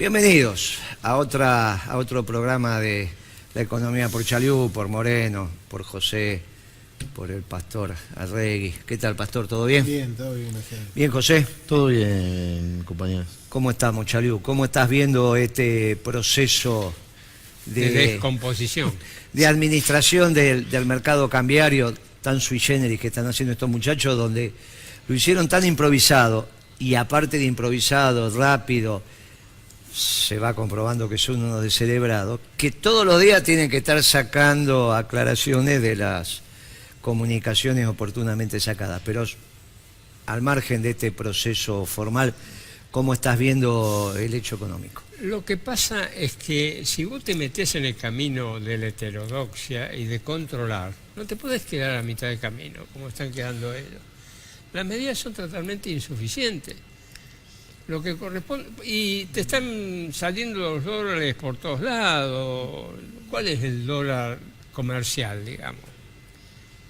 Bienvenidos a otro programa de La Economía por Chaliú, por Moreno, por José, por el pastor Arregui. ¿Qué tal, pastor? ¿Todo bien? Bien, todo bien, gracias. Bien, José. Todo bien, compañeros. ¿Cómo estamos, Chaliú? ¿Cómo estás viendo este proceso de descomposición, de administración del mercado cambiario tan sui generis que están haciendo estos muchachos, donde lo hicieron tan improvisado y aparte de improvisado, rápido, se va comprobando que son unos descerebrados, que todos los días tienen que estar sacando aclaraciones de las comunicaciones oportunamente sacadas? Pero al margen de este proceso formal, ¿cómo estás viendo el hecho económico? Lo que pasa es que si vos te metés en el camino de la heterodoxia y de controlar, no te puedes quedar a mitad de camino, como están quedando ellos. Las medidas son totalmente insuficientes. Lo que corresponde, y te están saliendo los dólares por todos lados. ¿Cuál es el dólar comercial, digamos?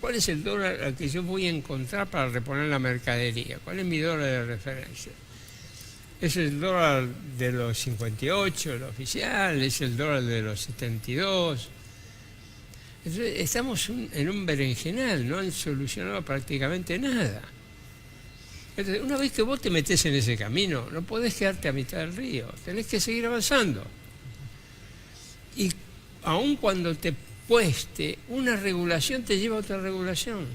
¿Cuál es el dólar al que yo voy a encontrar para reponer la mercadería? ¿Cuál es mi dólar de referencia? ¿Es el dólar de los 58, el oficial? ¿Es el dólar de los 72? Entonces, estamos en un berenjenal, no han solucionado prácticamente nada. Entonces, una vez que vos te metés en ese camino, no podés quedarte a mitad del río, tenés que seguir avanzando. Y aun cuando te pueste una regulación, te lleva a otra regulación,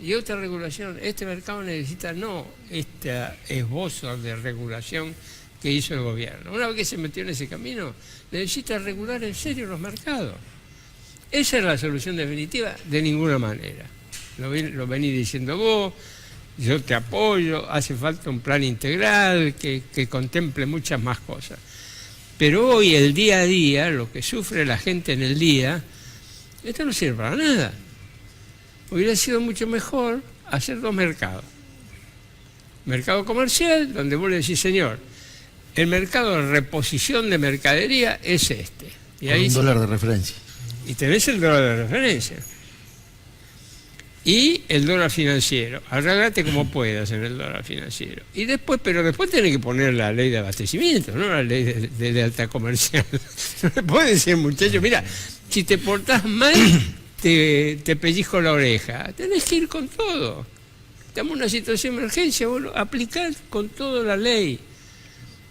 y otra regulación. Este mercado necesita no este esbozo de regulación que hizo el gobierno. Una vez que se metió en ese camino, necesita regular en serio los mercados. ¿Esa es la solución definitiva? De ninguna manera. Lo venís diciendo vos. Yo te apoyo, hace falta un plan integral que contemple muchas más cosas. Pero hoy, el día a día, lo que sufre la gente en el día, esto no sirve para nada. Hubiera sido mucho mejor hacer dos mercados. Mercado comercial, donde vos le decís, señor, el mercado de reposición de mercadería es este. Y con ahí un dólar de referencia. Y tenés el dólar de referencia. Y el dólar financiero, arreglate como puedas en el dólar financiero. Y después, pero después tenés que poner la ley de abastecimiento, no la ley de lealtad comercial. No le podés decir, muchacho, mira, si te portás mal, te pellizco la oreja. Tenés que ir con todo. Estamos en una situación de emergencia, vos aplicás con todo la ley.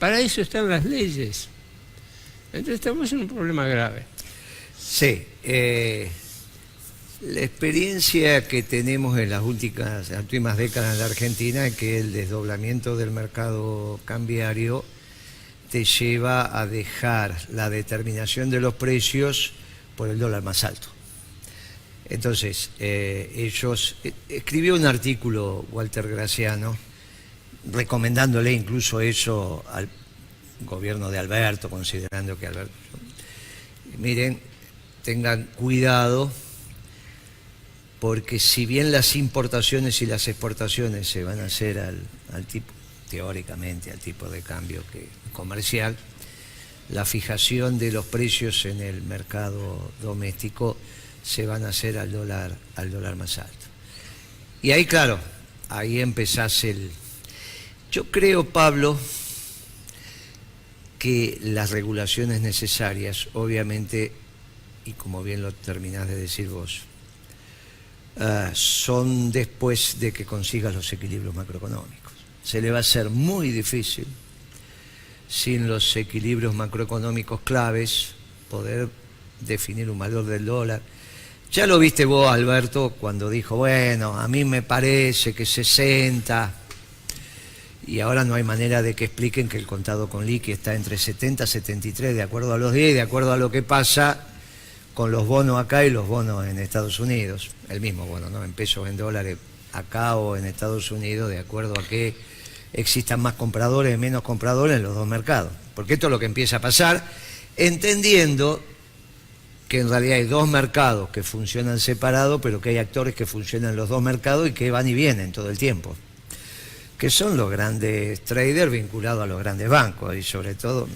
Para eso están las leyes. Entonces estamos en un problema grave. Sí, la experiencia que tenemos en las últimas décadas en la Argentina es que el desdoblamiento del mercado cambiario te lleva a dejar la determinación de los precios por el dólar más alto. Entonces, escribió un artículo Walter Graciano recomendándole incluso eso al gobierno de Alberto, considerando que Alberto... Miren, tengan cuidado, porque si bien las importaciones y las exportaciones se van a hacer al tipo, teóricamente, al tipo de cambio comercial, la fijación de los precios en el mercado doméstico se van a hacer al dólar más alto. Y ahí, claro, ahí empezás Yo creo, Pablo, que las regulaciones necesarias, obviamente, y como bien lo terminás de decir vos, son después de que consigas los equilibrios macroeconómicos. Se le va a hacer muy difícil, sin los equilibrios macroeconómicos claves, poder definir un valor del dólar. Ya lo viste vos, Alberto, cuando dijo, bueno, a mí me parece que 60, y ahora no hay manera de que expliquen que el contado con liqui está entre 70 y 73, de acuerdo a los días y de acuerdo a lo que pasa con los bonos acá y los bonos en Estados Unidos, el mismo bono, ¿no? En pesos, en dólares, acá o en Estados Unidos, de acuerdo a que existan más compradores y menos compradores en los dos mercados. Porque esto es lo que empieza a pasar, entendiendo que en realidad hay dos mercados que funcionan separados, pero que hay actores que funcionan en los dos mercados y que van y vienen todo el tiempo, que son los grandes traders vinculados a los grandes bancos, y sobre todo,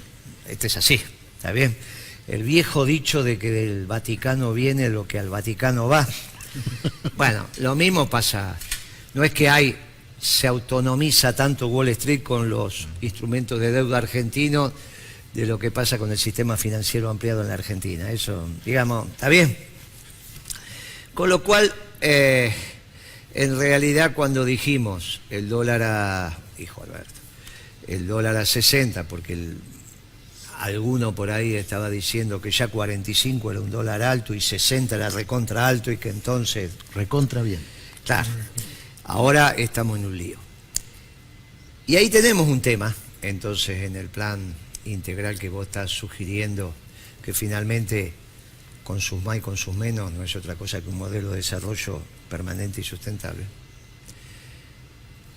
este es así, ¿está bien? El viejo dicho de que del Vaticano viene lo que al Vaticano va. Bueno, lo mismo pasa. No es que se autonomiza tanto Wall Street con los instrumentos de deuda argentinos de lo que pasa con el sistema financiero ampliado en la Argentina. Eso, digamos, está bien. Con lo cual, en realidad cuando dijimos el dólar a, hijo Alberto, el dólar a 60, porque alguno por ahí estaba diciendo que ya 45 era un dólar alto y 60 era recontra alto y que entonces... Recontra bien. Claro, ahora estamos en un lío. Y ahí tenemos un tema, entonces, en el plan integral que vos estás sugiriendo, que finalmente, con sus más y con sus menos, no es otra cosa que un modelo de desarrollo permanente y sustentable.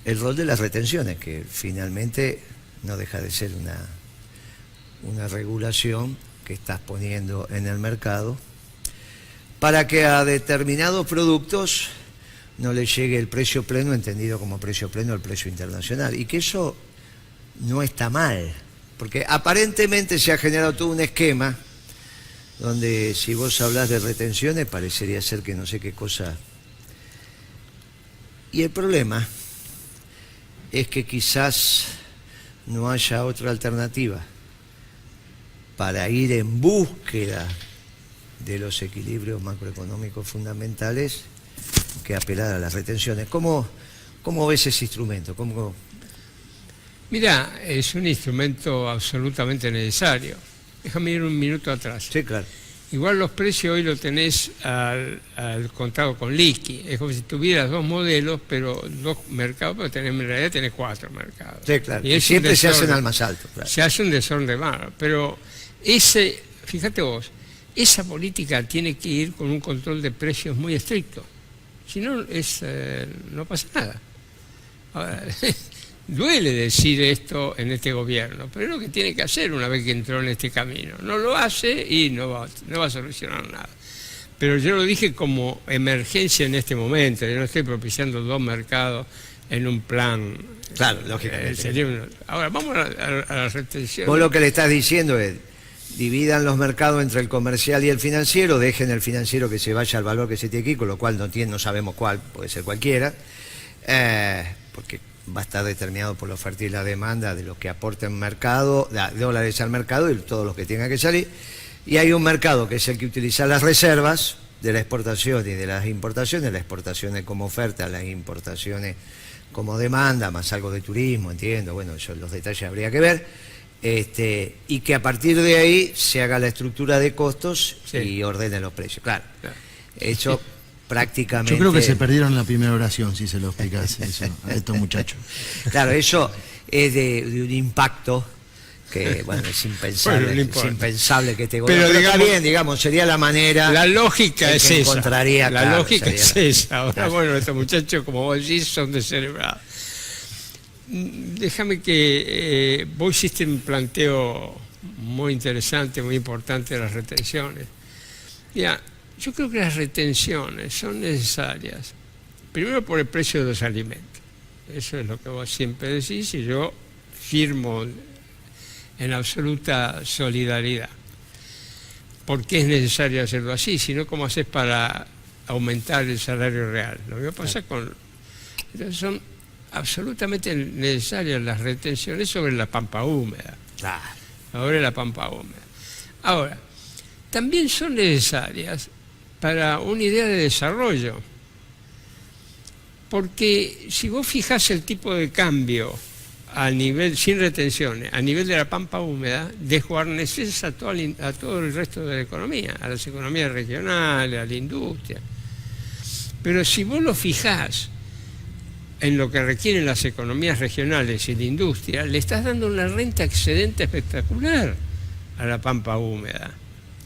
El rol de las retenciones, que finalmente no deja de ser una regulación que estás poniendo en el mercado para que a determinados productos no le llegue el precio pleno, entendido como precio pleno el precio internacional, y que eso no está mal, porque aparentemente se ha generado todo un esquema donde si vos hablas de retenciones parecería ser que no sé qué cosa. Y el problema es que quizás no haya otra alternativa para ir en búsqueda de los equilibrios macroeconómicos fundamentales que apelar a las retenciones. ¿Cómo ves ese instrumento? Mira, es un instrumento absolutamente necesario. Déjame ir un minuto atrás. Sí, claro. Igual los precios hoy lo tenés al contado con liqui. Es como si tuvieras dos modelos, pero dos mercados, pero en realidad tenés cuatro mercados. Sí, claro. Y siempre se hacen al más alto. Claro. Se hace un desorden de mano. Pero fíjate vos, esa política tiene que ir con un control de precios muy estricto. Si no, no pasa nada. Ahora, duele decir esto en este gobierno, pero es lo que tiene que hacer una vez que entró en este camino. No lo hace y no va a solucionar nada. Pero yo lo dije como emergencia en este momento. Yo no estoy propiciando dos mercados en un plan. Claro, lógicamente. Ahora, vamos a la retención. Vos lo que le estás diciendo es, dividan los mercados entre el comercial y el financiero, dejen el financiero que se vaya al valor que se tiene aquí, con lo cual no sabemos cuál, puede ser cualquiera, porque va a estar determinado por la oferta y la demanda de lo que aporta el mercado, dólares al mercado y todo lo que tenga que salir. Y hay un mercado que es el que utiliza las reservas de la exportación y de las importaciones, las exportaciones como oferta, las importaciones como demanda, más algo de turismo, entiendo, bueno, eso los detalles habría que ver. Y que a partir de ahí se haga la estructura de costos y ordenen los precios. Claro. Eso prácticamente... Yo creo que se perdieron la primera oración, si se lo explicás eso a estos muchachos. Claro, eso es de un impacto que, bueno, es impensable, Bueno, no es impensable que te pero está bien, digamos, sería la manera... La lógica es esa. Encontraría, la claro, lógica es esa. Ahora, claro. bueno, estos muchachos, como vos decís, son descerebrados. Déjame que vos hiciste un planteo muy interesante, muy importante de las retenciones. Mira, yo creo que las retenciones son necesarias, primero por el precio de los alimentos. Eso es lo que vos siempre decís y yo firmo en absoluta solidaridad. ¿Por qué es necesario hacerlo así? Si no, ¿cómo haces para aumentar el salario real? Lo mismo pasa con... Entonces son absolutamente necesarias las retenciones sobre la pampa húmeda. Claro. Sobre la pampa húmeda. Ahora, también son necesarias para una idea de desarrollo. Porque si vos fijás el tipo de cambio a nivel, sin retenciones, a nivel de la pampa húmeda, desguarneces a todo el resto de la economía, a las economías regionales, a la industria. Pero si vos lo fijás en lo que requieren las economías regionales y la industria, le estás dando una renta excedente espectacular a la pampa húmeda,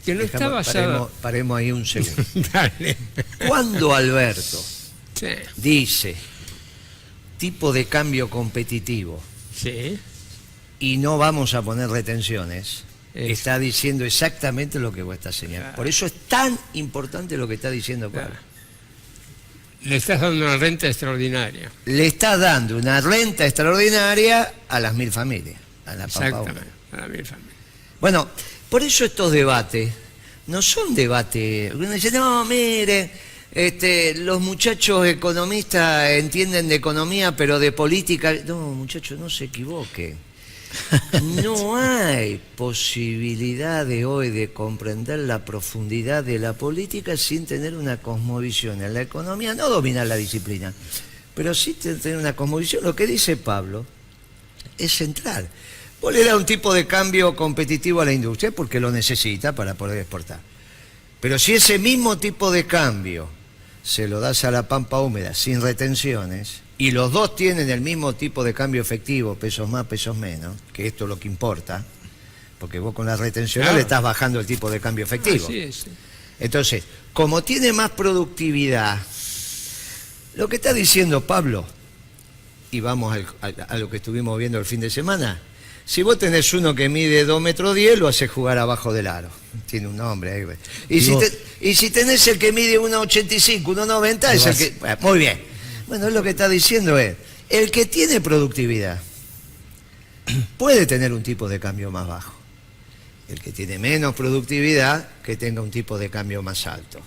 que no está basada... Paremos ahí un segundo. Dale. Cuando Alberto Sí. dice tipo de cambio competitivo Sí. y no vamos a poner retenciones, Eso. está diciendo exactamente lo que vos estás señalando. Claro. Por eso es tan importante lo que está diciendo Pablo. Claro. Le estás dando una renta extraordinaria. Le está dando una renta extraordinaria a las 1000 familias, a la pampa Exactamente. húmeda. A la misma familia. Bueno, por eso estos debates no son debates. Uno dice, no, mire, los muchachos economistas entienden de economía, pero de política... No, muchachos, no se equivoque. No hay posibilidad de hoy de comprender la profundidad de la política sin tener una cosmovisión en la economía, no dominar la disciplina, pero sí tener una cosmovisión. Lo que dice Pablo es central. Vos le das un tipo de cambio competitivo a la industria porque lo necesita para poder exportar. Pero si ese mismo tipo de cambio se lo das a la pampa húmeda sin retenciones, y los dos tienen el mismo tipo de cambio efectivo, pesos más, pesos menos, que esto es lo que importa, porque vos con la retención le estás bajando el tipo de cambio efectivo. Así es. Entonces, como tiene más productividad, lo que está diciendo Pablo, y vamos a lo que estuvimos viendo el fin de semana, si vos tenés uno que mide 2,10 metros, lo haces jugar abajo del aro. Tiene un nombre ahí. Y si tenés el que mide 1,85, 1,90, es el que... Bueno, muy bien. Bueno, lo que está diciendo es, el que tiene productividad puede tener un tipo de cambio más bajo. El que tiene menos productividad, que tenga un tipo de cambio más alto.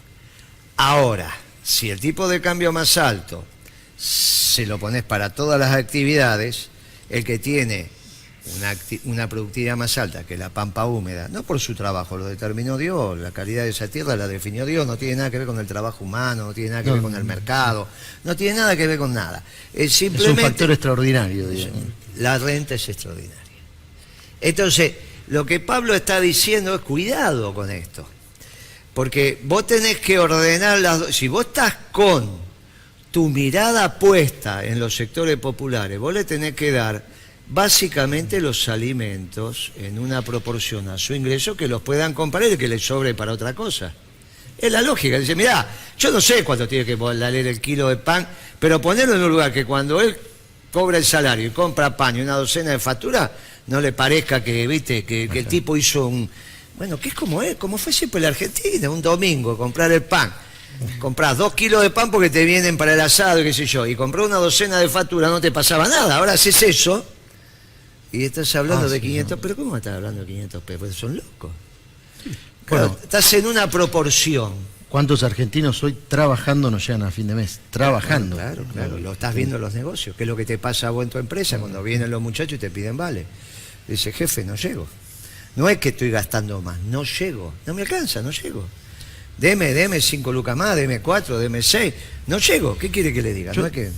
Ahora, si el tipo de cambio más alto se lo pones para todas las actividades, el que tiene una productividad más alta que la pampa húmeda, no por su trabajo, lo determinó Dios, la calidad de esa tierra la definió Dios, no tiene nada que ver con el trabajo humano, no tiene nada que ver con el mercado, no tiene nada que ver con nada. Simplemente, es un factor extraordinario, digamos. La renta es extraordinaria. Entonces, lo que Pablo está diciendo es cuidado con esto, porque vos tenés que ordenar las dos. Si vos estás con tu mirada puesta en los sectores populares, vos le tenés que dar básicamente los alimentos en una proporción a su ingreso que los puedan comprar y que les sobre para otra cosa. Es la lógica. Dice, mirá, yo no sé cuánto tiene que valer el kilo de pan, pero ponerlo en un lugar que cuando él cobra el salario y compra pan y una docena de facturas, no le parezca que, viste, que el tipo hizo un... Bueno, que es como él, como fue siempre la Argentina, un domingo, comprar el pan. Comprás 2 kilos de pan porque te vienen para el asado y qué sé yo, y compró una docena de facturas, no te pasaba nada. Ahora haces eso y estás hablando de 500, pero ¿cómo estás hablando de 500 pesos? Pues son locos. Claro, Bueno, estás en una proporción. ¿cuántos argentinos hoy trabajando no llegan a fin de mes? Trabajando. Claro, lo estás viendo en los negocios. ¿Qué es lo que te pasa a vos en tu empresa cuando vienen los muchachos y te piden vale? Dice, jefe, no llego. No es que estoy gastando más, no llego. No me alcanza, no llego. Deme 5 lucas más, deme 4, deme 6. No llego. ¿Qué quiere que le diga? No es que...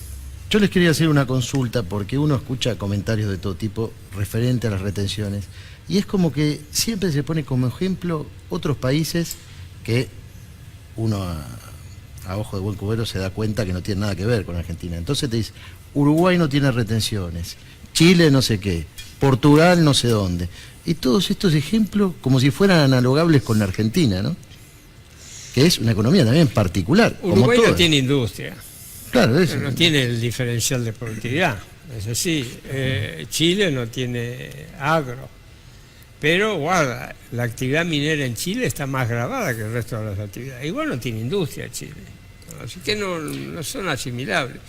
Yo les quería hacer una consulta porque uno escucha comentarios de todo tipo referente a las retenciones y es como que siempre se pone como ejemplo otros países que uno a ojo de buen cubero se da cuenta que no tiene nada que ver con Argentina. Entonces te dice, Uruguay no tiene retenciones, Chile no sé qué, Portugal no sé dónde. Y todos estos ejemplos como si fueran analogables con la Argentina, ¿no? Que es una economía también particular. Uruguay como no tiene industria. Claro, eso. No tiene el diferencial de productividad, es así. Chile no tiene agro, pero guarda, la actividad minera en Chile está más grabada que el resto de las actividades. Igual no tiene industria Chile, así que no son asimilables.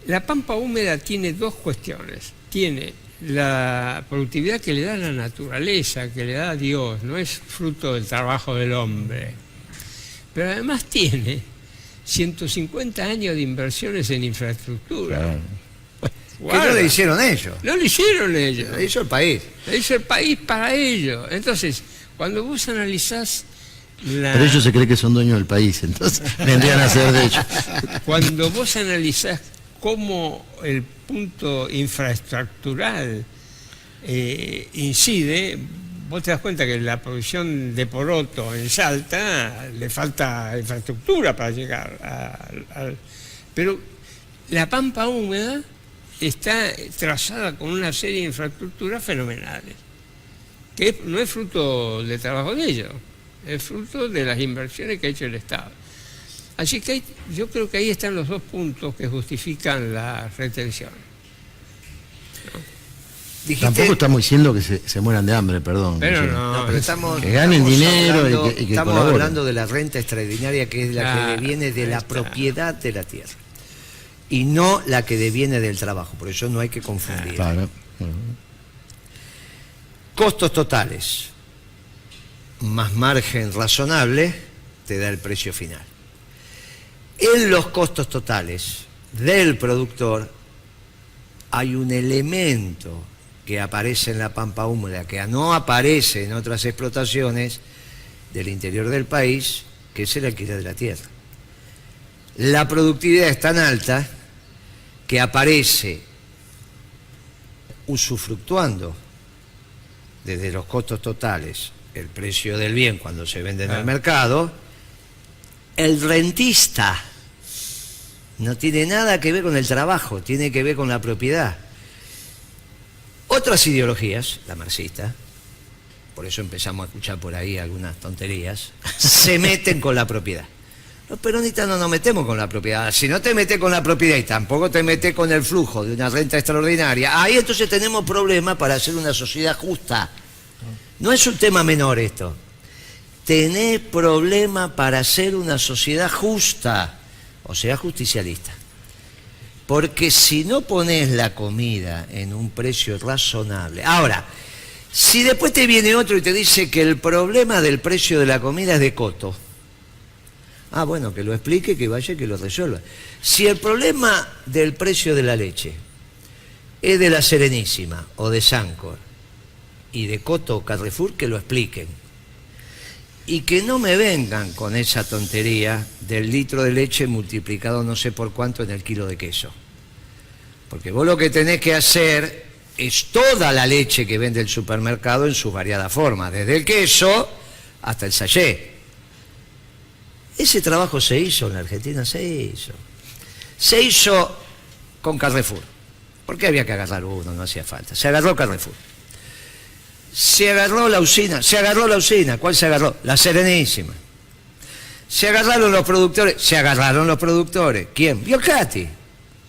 La pampa húmeda tiene dos cuestiones. Tiene la productividad que le da la naturaleza, que le da Dios, no es fruto del trabajo del hombre. Pero además tiene 150 años de inversiones en infraestructura. Claro. Que no le hicieron ellos. No lo hicieron ellos. Lo hizo el país. Lo hizo el país para ellos. Entonces, cuando vos analizás la... Pero ellos se creen que son dueños del país, entonces vendrían a ser de ellos. Cuando vos analizás cómo el punto infraestructural incide, vos te das cuenta que la producción de poroto en Salta le falta infraestructura para llegar pero la pampa húmeda está trazada con una serie de infraestructuras fenomenales, que no es fruto del trabajo de ellos, es fruto de las inversiones que ha hecho el Estado. Así que yo creo que ahí están los dos puntos que justifican la retención. Dijiste, Tampoco estamos diciendo que se mueran de hambre, perdón. Pero Guillermo. no, pero estamos, que ganen estamos dinero hablando, y que estamos colaboren. hablando de la renta extraordinaria, que es la que deviene de la propiedad de la tierra y no la que deviene del trabajo, por eso no hay que confundir. Claro. Costos totales más margen razonable te da el precio final. En los costos totales del productor hay un elemento que aparece en la pampa húmeda, que no aparece en otras explotaciones del interior del país, que es el alquiler de la tierra. La productividad es tan alta que aparece usufructuando desde los costos totales el precio del bien cuando se vende en el mercado. El rentista no tiene nada que ver con el trabajo, tiene que ver con la propiedad. Otras ideologías, la marxista, por eso empezamos a escuchar por ahí algunas tonterías, se meten con la propiedad. Los peronistas no nos metemos con la propiedad. Si no te metes con la propiedad y tampoco te metes con el flujo de una renta extraordinaria, ahí entonces tenemos problemas para hacer una sociedad justa. No es un tema menor esto. Tenés problemas para hacer una sociedad justa, o sea, justicialista. Porque si no pones la comida en un precio razonable... Ahora, si después te viene otro y te dice que el problema del precio de la comida es de coto, ah, bueno, que lo explique, que vaya y que lo resuelva. Si el problema del precio de la leche es de la Serenísima o de Sancor y de Coto o Carrefour, que lo expliquen. Y que no me vengan con esa tontería del litro de leche multiplicado no sé por cuánto en el kilo de queso. Porque vos lo que tenés que hacer es toda la leche que vende el supermercado en sus variadas formas, desde el queso hasta el sachet. Ese trabajo se hizo en la Argentina, se hizo. Se hizo con Carrefour. ¿Por qué había que agarrar uno? No hacía falta. Se agarró Carrefour. Se agarró la usina. ¿Cuál se agarró? La Serenísima. Se agarraron los productores. ¿Quién? Biolcati,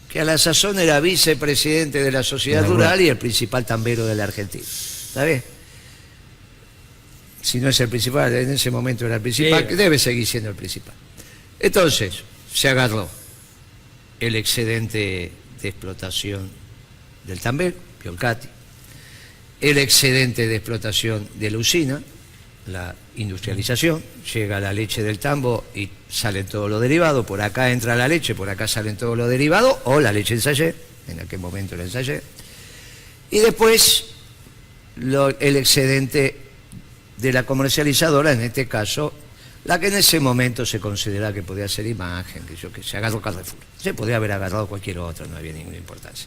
que a la sazón era vicepresidente de la Sociedad Rural y el principal tambero de la Argentina. ¿Está bien? Si no es el principal, en ese momento era el principal, que debe seguir siendo el principal. Entonces, se agarró el excedente de explotación del tambero, Biolcati, el excedente de explotación de la usina, la industrialización, llega la leche del tambo y salen todos los derivados, por acá entra la leche, por acá salen todos los derivados, o la leche en sachet, en aquel momento era en sachet, y después el excedente de la comercializadora, en este caso, la que en ese momento se consideraba que podía ser Imagen, que se agarró Carrefour. Se podía haber agarrado cualquier otra, no había ninguna importancia.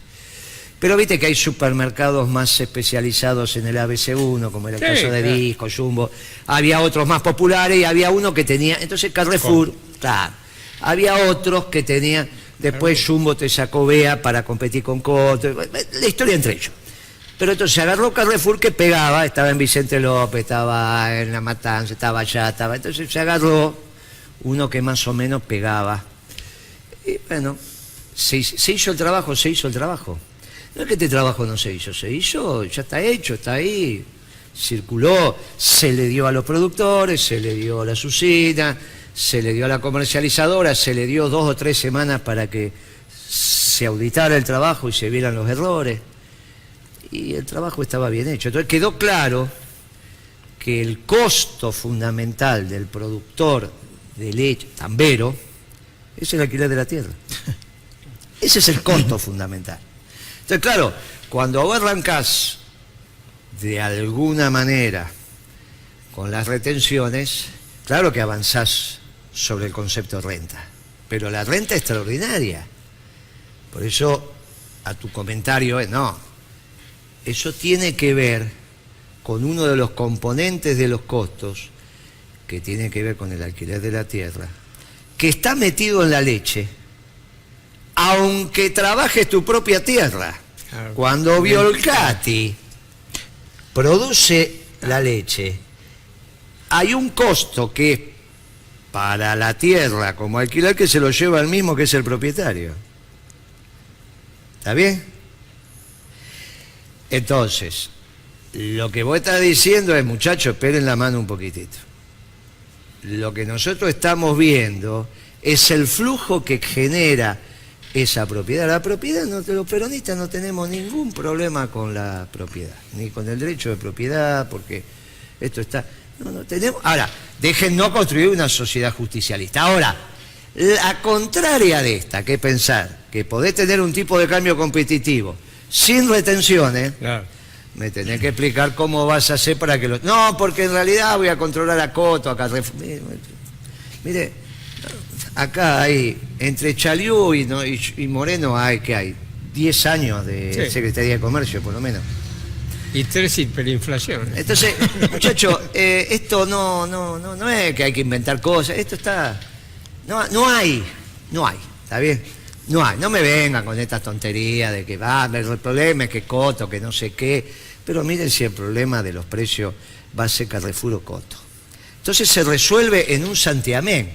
Pero viste que hay supermercados más especializados en el ABC1, como era el caso de Disco, Jumbo. Había otros más populares y había uno que tenía... Entonces Carrefour, claro. Había otros que tenían... Después Jumbo te sacó Bea para competir con Coto. La historia entre ellos. Pero entonces se agarró Carrefour, que pegaba, estaba en Vicente López, estaba en La Matanza, estaba allá, estaba... Entonces se agarró uno que más o menos pegaba. Y bueno, se hizo el trabajo. No es que este trabajo no se hizo, ya está hecho, está ahí, circuló, se le dio a los productores, se le dio a las usinas, se le dio a la comercializadora, se le dio 2 o 3 semanas para que se auditara el trabajo y se vieran los errores. Y el trabajo estaba bien hecho. Entonces quedó claro que el costo fundamental del productor de leche, tambero, es el alquiler de la tierra. Ese es el costo fundamental. Entonces, claro, cuando vos arrancás de alguna manera con las retenciones, claro que avanzás sobre el concepto de renta, pero la renta es extraordinaria. Por eso, a tu comentario no, eso tiene que ver con uno de los componentes de los costos, que tiene que ver con el alquiler de la tierra, que está metido en la leche, aunque trabajes tu propia tierra. Cuando Biolcati produce la leche, hay un costo que es para la tierra como alquiler, que se lo lleva el mismo que es el propietario. ¿Está bien? Entonces, lo que vos estás diciendo es, muchachos, esperen la mano un poquitito. Lo que nosotros estamos viendo es el flujo que genera esa propiedad. La propiedad, los peronistas no tenemos ningún problema con la propiedad, ni con el derecho de propiedad, porque esto está... No tenemos... Ahora, dejen no construir una sociedad justicialista. Ahora, la contraria de esta, que pensar que podés tener un tipo de cambio competitivo sin retenciones, me tenés que explicar cómo vas a hacer para que No, porque en realidad voy a controlar a Coto, a Carrefour. Mire, acá hay, entre Chaliú y Moreno ¿qué hay? 10 años de Sí. Secretaría de Comercio, por lo menos. Y 3 hiperinflaciones. Entonces, muchachos, esto no es que hay que inventar cosas, esto está... No hay, ¿está bien? No me vengan con esta tontería de que el problema es que Coto, que no sé qué, pero miren si el problema de los precios va a ser Carrefour o Coto. Entonces se resuelve en un santiamén.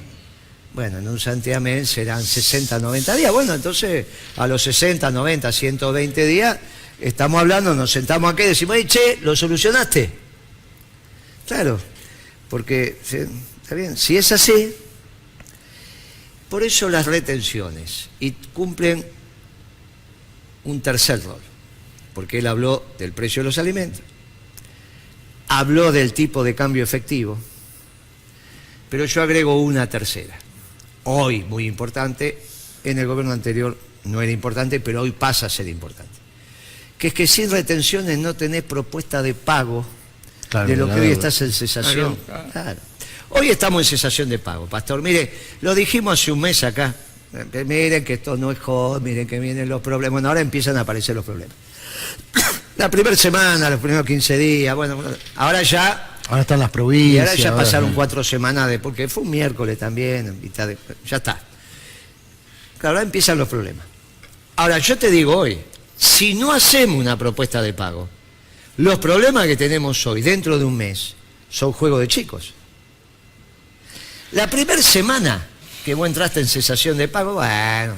Bueno, en un santiamén serán 60, 90 días. Bueno, entonces a los 60, 90, 120 días estamos hablando, nos sentamos aquí y decimos, che, ¿lo solucionaste? Claro, porque, está bien, si es así, por eso las retenciones, y cumplen un tercer rol, porque él habló del precio de los alimentos, habló del tipo de cambio efectivo, pero yo agrego una tercera. Hoy muy importante, en el gobierno anterior no era importante, pero hoy pasa a ser importante. Que es que sin retenciones no tenés propuesta de pago de lo que hoy estás en cesación. Claro. Hoy estamos en cesación de pago, Pastor. Mire, lo dijimos hace un mes acá. Miren que esto no es joven, miren que vienen los problemas. Bueno, ahora empiezan a aparecer los problemas. La primera semana, los primeros 15 días, bueno, ahora ya... Ahora están las Y provincias. ahora ya pasaron 4 semanas, porque fue un miércoles también, ya está. Claro, ahora empiezan los problemas. Ahora, yo te digo hoy, si no hacemos una propuesta de pago, los problemas que tenemos hoy, dentro de un mes, son juego de chicos. La primera semana que vos entraste en cesación de pago, bueno,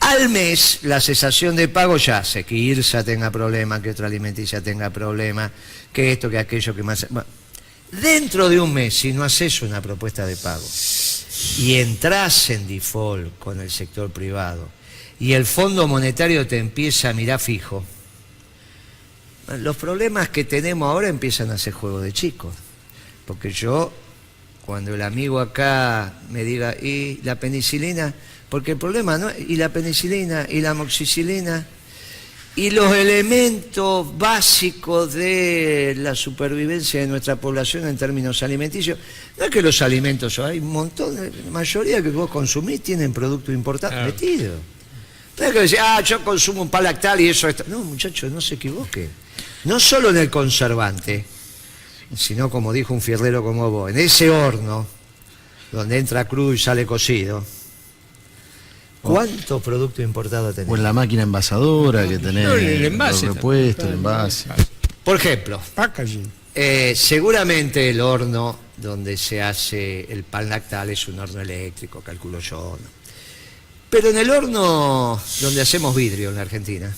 al mes la cesación de pago ya hace que IRSA tenga problemas, que otra alimenticia tenga problemas, que esto, que aquello, que más... Bueno, dentro de un mes, si no haces una propuesta de pago y entras en default con el sector privado y el Fondo Monetario te empieza a mirar fijo, los problemas que tenemos ahora empiezan a ser juego de chicos. Porque yo, cuando el amigo acá me diga, ¿y la penicilina? Porque el problema, ¿no? Y la penicilina, y la amoxicilina, y los elementos básicos de la supervivencia de nuestra población en términos alimenticios. No es que los alimentos, hay un montón, la mayoría que vos consumís tienen productos importados metidos. No es que decís, yo consumo un pan lactal y eso está. No, muchachos, no se equivoque. No solo en el conservante, sino, como dijo un fierrero como vos, en ese horno donde entra crudo y sale cocido. ¿Cuánto producto importado tenés? O en la máquina envasadora que tenés, No, el envase los repuestos, el envase. Por ejemplo, Packaging. seguramente el horno donde se hace el pan lactal es un horno eléctrico, calculo yo, ¿no? Pero en el horno donde hacemos vidrio en la Argentina,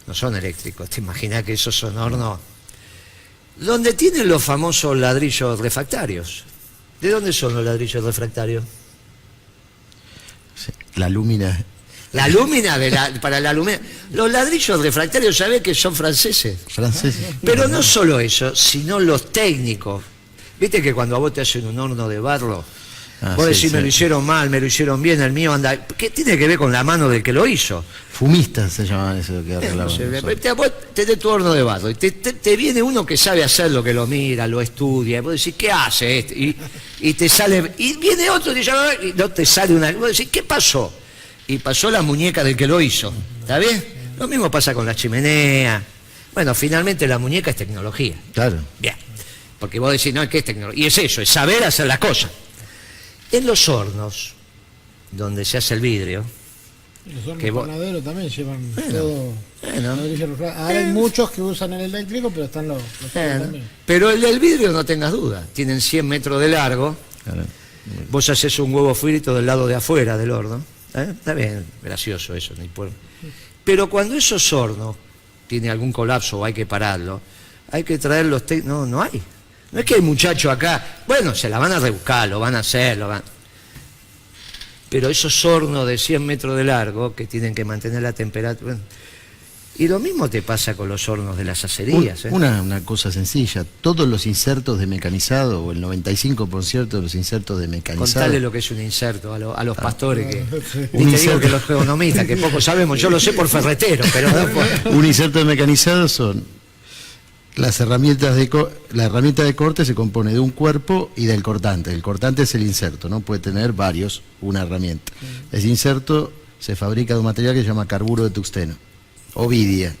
no son eléctricos, te imaginas que esos son hornos donde tienen los famosos ladrillos refractarios. ¿De dónde son los ladrillos refractarios? Sí, la lúmina. La lúmina para la lúmina. Los ladrillos refractarios, ¿sabés que son franceses? Francés. Pero no solo eso, sino los técnicos. Viste que cuando a vos te hacen un horno de barro, vos decís, me lo hicieron mal, me lo hicieron bien, el mío anda... ¿Qué tiene que ver con la mano del que lo hizo? Fumistas se llamaban eso que arreglaban. Vos tenés tu horno de barro y te viene uno que sabe hacerlo, que lo mira, lo estudia, y vos decís, ¿qué hace este? Y te sale... Y viene otro y no te sale una... Vos decís, ¿qué pasó? Y pasó la muñeca del que lo hizo, ¿está bien? Lo mismo pasa con la chimenea. Bueno, finalmente la muñeca es tecnología. Claro. Bien, porque vos decís, no, es que es tecnología. Y es eso, es saber hacer las cosas. En los hornos, donde se hace el vidrio... Los hornos que vos- panaderos también llevan Bueno, todo. ladrillo refractario. Ahora hay muchos que usan el eléctrico, pero están los otros también. Pero el del vidrio no tengas duda, tienen 100 metros de largo, Claro. vos haces un huevo frito del lado de afuera del horno, está bien, gracioso eso, ni por... Pero cuando esos hornos tienen algún colapso o hay que pararlo, hay que traer los no hay. No es que hay muchachos acá, bueno, se la van a rebuscar, lo van a hacer, pero esos hornos de 100 metros de largo, que tienen que mantener la temperatura, Y lo mismo te pasa con los hornos de las acerías. Una cosa sencilla, todos los insertos de mecanizado, o el 95% de los insertos de mecanizado... Contale lo que es un inserto a los pastores, que Un y te digo inserto. que los economistas, que poco sabemos, yo lo sé por ferretero, pero no por... Un inserto de mecanizado son las herramientas la herramienta de corte se compone de un cuerpo y del cortante. El cortante es el inserto, ¿no? Puede tener una herramienta. Ese inserto se fabrica de un material que se llama carburo de tungsteno o vidia.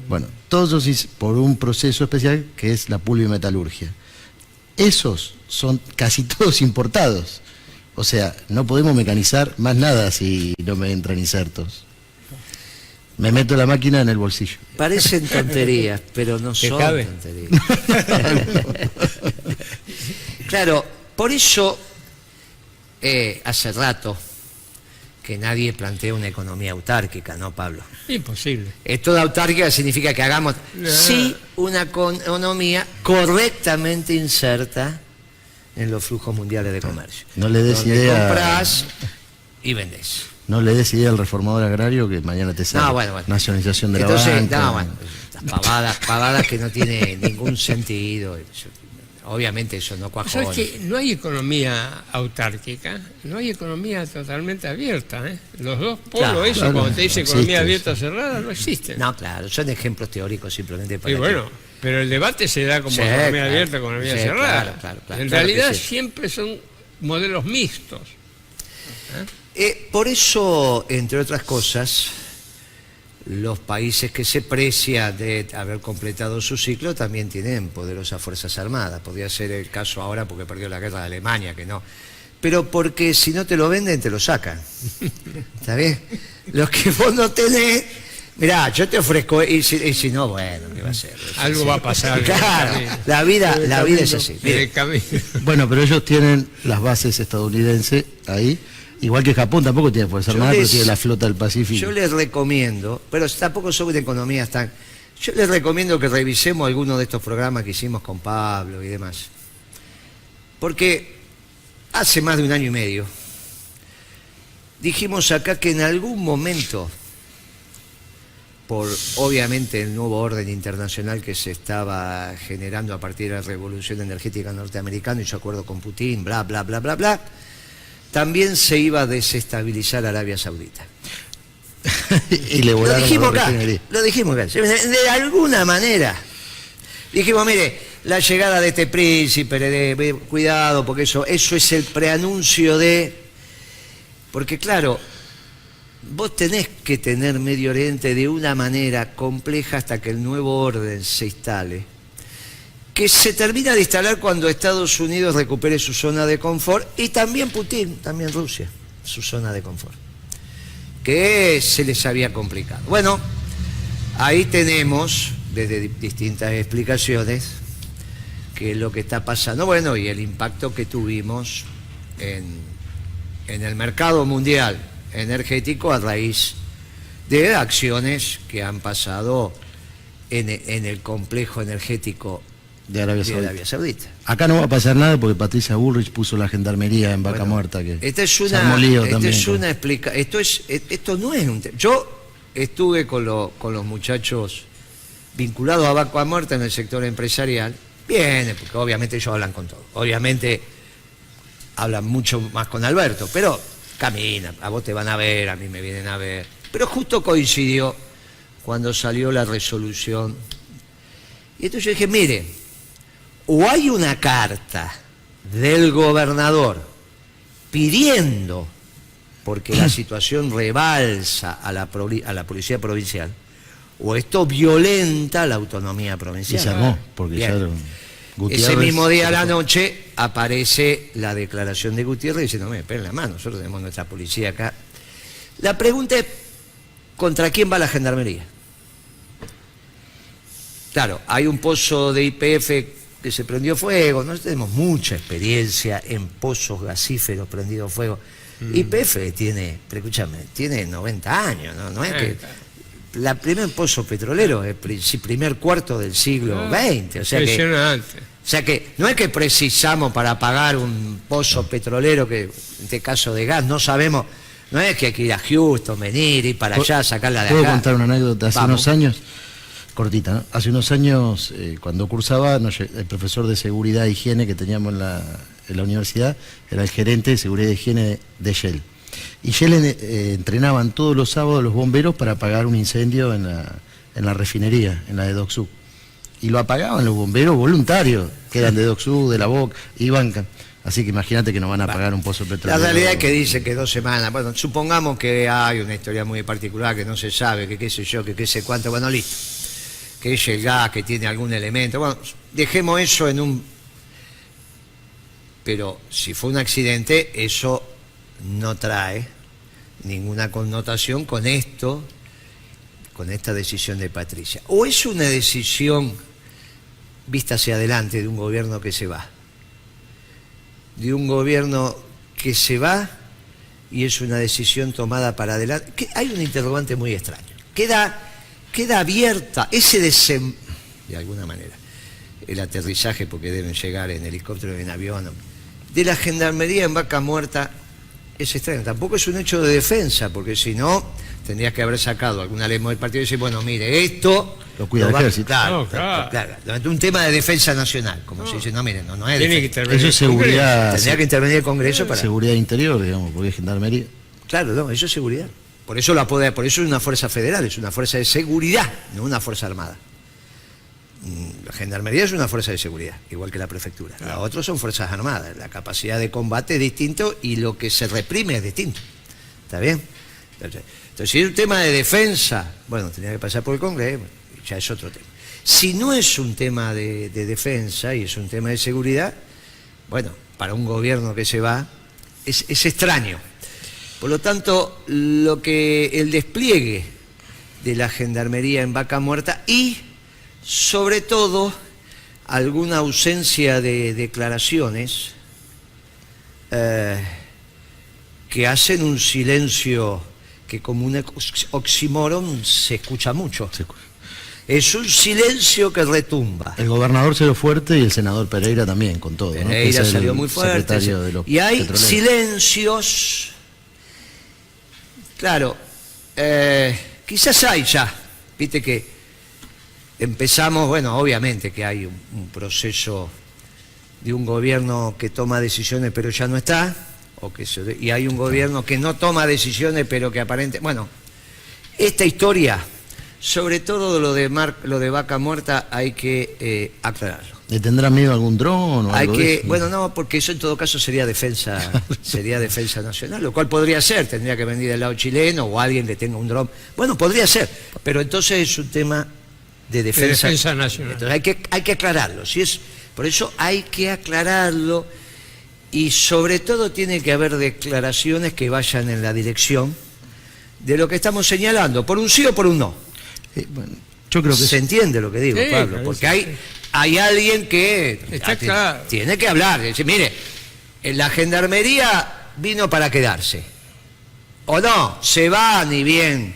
Bueno, todos esos por un proceso especial que es la pulvimetalurgia. Esos son casi todos importados. O sea, no podemos mecanizar más nada si no me entran insertos. Me meto la máquina en el bolsillo. Parecen tonterías, pero no ¿Te son cabe? tonterías. Claro, por eso hace rato que nadie plantea una economía autárquica, ¿no, Pablo? Imposible. Esto de autárquica significa que hagamos No. sí una economía correctamente inserta en los flujos mundiales de comercio. No le des donde idea. comprás y vendés. No le des idea al reformador agrario que mañana te sale No, bueno. nacionalización de Entonces, la banca. no, bueno, las pavadas que no tiene ningún sentido. Obviamente eso no cuajó. ¿Sabes que no hay economía autárquica? No hay economía totalmente abierta, ¿eh? Los dos polos, Claro, eso, claro, cuando te dice no economía existe abierta o eso. cerrada, no existen. No, claro, son ejemplos teóricos simplemente para Y que- bueno, pero el debate se da como Sí, economía claro, abierta, economía sí, cerrada. claro, En claro que realidad sí. siempre son modelos mixtos. Por eso, entre otras cosas, los países que se precian de haber completado su ciclo también tienen poderosas fuerzas armadas. Podría ser el caso ahora porque perdió la guerra de Alemania, que no. Pero porque si no te lo venden, te lo sacan. ¿Está bien? Los que vos no tenés, mirá, yo te ofrezco, y si no, bueno, ¿qué va a ser? Algo va a pasar. en el Claro, camino. la vida es así. En Mire, el camino. Bueno, pero ellos tienen las bases estadounidenses ahí, igual que Japón tampoco tiene fuerza Yo armada, pero les- tiene la flota del Pacífico. yo les recomiendo, pero tampoco soy de economías tan... Yo les recomiendo que revisemos algunos de estos programas que hicimos con Pablo y demás. Porque hace más de un año y medio dijimos acá que en algún momento, por obviamente el nuevo orden internacional que se estaba generando a partir de la revolución energética norteamericana y su acuerdo con Putin, bla, bla, bla, bla, bla, también se iba a desestabilizar Arabia Saudita. Y le Lo volaron dijimos la acá, refinería. lo dijimos acá. De alguna manera. Dijimos, mire, la llegada de este príncipe, cuidado, porque eso es el preanuncio de... Porque claro, vos tenés que tener Medio Oriente de una manera compleja hasta que el nuevo orden se instale, que se termina de instalar cuando Estados Unidos recupere su zona de confort y también Putin, también Rusia, su zona de confort, que se les había complicado. Bueno, ahí tenemos, desde distintas explicaciones, qué es lo que está pasando, bueno, y el impacto que tuvimos en el mercado mundial energético a raíz de acciones que han pasado en el complejo energético De Arabia de Saudita. Arabia Saudita. Acá no va a pasar nada porque Patricia Bullrich puso la gendarmería en Vaca Bueno, Muerta. Que esta es se una, armó lío esta también es con- una esto no es un yo estuve con los muchachos vinculados a Vaca Muerta en el sector empresarial, bien, porque obviamente ellos hablan con todo, obviamente hablan mucho más con Alberto, pero camina, a vos te van a ver, a mí me vienen a ver, pero justo coincidió cuando salió la resolución, y entonces yo dije, mire, o hay una carta del gobernador pidiendo, porque la situación rebalsa a la policía provincial, o esto violenta la autonomía Y provincial. se armó, porque Bien. ya era- Ese Gutiérrez mismo día a se la fue. noche aparece la declaración de Gutiérrez diciendo, me esperen la mano, nosotros tenemos nuestra policía acá. La pregunta es, ¿contra quién va la gendarmería? Claro, hay un pozo de YPF que se prendió fuego, nosotros tenemos mucha experiencia en pozos gasíferos prendidos fuego. YPF tiene, pero escúchame, tiene 90 años, no es que... La primer pozo petrolero es primer cuarto del siglo XX, o sea que no es que precisamos para pagar un pozo petrolero, que en este caso de gas, no sabemos No es que hay que ir a Houston, venir, ir para allá, sacarla de ¿Puedo acá. contar una anécdota? Hace Vamos. unos años, cortita, ¿no? Hace unos años, cuando cursaba, el profesor de seguridad e higiene que teníamos en la universidad era el gerente de seguridad e higiene de Shell. Y Shell entrenaban todos los sábados los bomberos para apagar un incendio en la refinería, en la de Dock Sud. Y lo apagaban los bomberos voluntarios, que eran de Dock Sud, de la Boca, iban. Así que imagínate que no van a apagar un pozo petrolero. La realidad es que dice que 2 semanas. Bueno, supongamos que hay una historia muy particular que no se sabe, que qué sé yo, que qué sé cuánto. Bueno, listo. Que es el gas, que tiene algún elemento. Bueno, dejemos eso en un... Pero si fue un accidente, eso no trae ninguna connotación con esto, con esta decisión de Patricia. O es una decisión vista hacia adelante de un gobierno que se va. De un gobierno que se va y es una decisión tomada para adelante. Que hay un interrogante muy extraño. Queda abierta ese de alguna manera, el aterrizaje, porque deben llegar en helicóptero, en avión, de la gendarmería en Vaca Muerta, es extraño. Tampoco es un hecho de defensa, porque si no, tendrías que haber sacado alguna ley del partido y decir, bueno, mire, esto... Lo cuida el ejército. No, Claro. Un tema de defensa nacional, como se dice, no, mire, no es Tiene que defensa. intervenir Eso es seguridad. Tendría que intervenir el Congreso para... Seguridad interior, digamos, porque es gendarmería. Claro, no, eso es seguridad. Por eso por eso es una fuerza federal, es una fuerza de seguridad, no una fuerza armada. La gendarmería es una fuerza de seguridad, igual que la prefectura. Los otros son fuerzas armadas, la capacidad de combate es distinto y lo que se reprime es distinto. ¿Está bien? Entonces, si es un tema de defensa, bueno, tenía que pasar por el Congreso, ya es otro tema. Si no es un tema de defensa y es un tema de seguridad, bueno, para un gobierno que se va, es extraño. Por lo tanto, el despliegue de la gendarmería en Vaca Muerta y, sobre todo, alguna ausencia de declaraciones que hacen un silencio que como un oxímoron se escucha mucho. Es un silencio que retumba. El gobernador salió fuerte y el senador Pereira también, con todo, ¿no? Pereira Que es el salió muy fuerte. secretario de los Y hay petroleros. silencios. Claro, quizás hay ya. Viste que empezamos, bueno, obviamente que hay un proceso de un gobierno que toma decisiones pero ya no está, y hay un gobierno que no toma decisiones pero que aparentemente... Bueno, esta historia, sobre todo lo de Vaca Muerta, hay que aclararlo. ¿Le tendrá miedo a algún dron o Hay algo de que, eso? bueno, no, porque eso en todo caso sería defensa nacional, lo cual podría ser, tendría que venir del lado chileno o alguien que tenga un dron. Bueno, podría ser, pero entonces es un tema de defensa nacional. Entonces hay que aclararlo, por eso hay que aclararlo y sobre todo tiene que haber declaraciones que vayan en la dirección de lo que estamos señalando, por un sí o por un no. Bueno, yo creo que Se entiende lo que digo, Sí, Pablo, claro, porque sí. hay alguien que Está claro. tiene que hablar, decir, mire, la gendarmería vino para quedarse, o no, se va ni bien.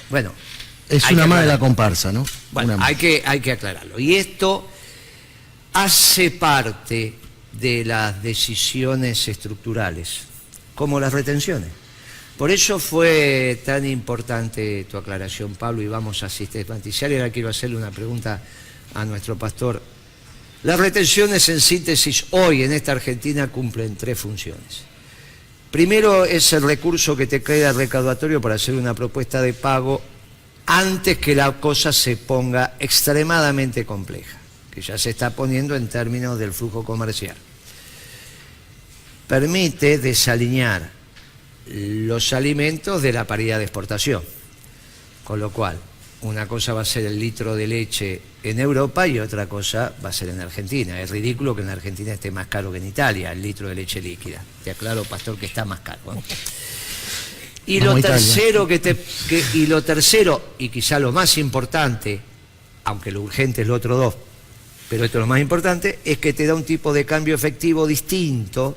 Bueno, es hay una que más de la aclararlo. comparsa, ¿no? Bueno, Una más. hay que aclararlo. Y esto hace parte de las decisiones estructurales, como las retenciones. Por eso fue tan importante tu aclaración, Pablo, y vamos a sistematizar. Y ahora quiero hacerle una pregunta a nuestro pastor. Las retenciones, en síntesis, hoy en esta Argentina cumplen 3 funciones. Primero es el recurso que te queda recaudatorio para hacer una propuesta de pago antes que la cosa se ponga extremadamente compleja, que ya se está poniendo en términos del flujo comercial. Permite desalinear los alimentos de la paridad de exportación, con lo cual una cosa va a ser el litro de leche en Europa y otra cosa va a ser en Argentina. Es ridículo que en Argentina esté más caro que en Italia el litro de leche líquida. Te aclaro, pastor, que está más caro, ¿no? Y lo tercero, y quizá lo más importante, aunque lo urgente es lo otro 2, pero esto es lo más importante, es que te da un tipo de cambio efectivo distinto.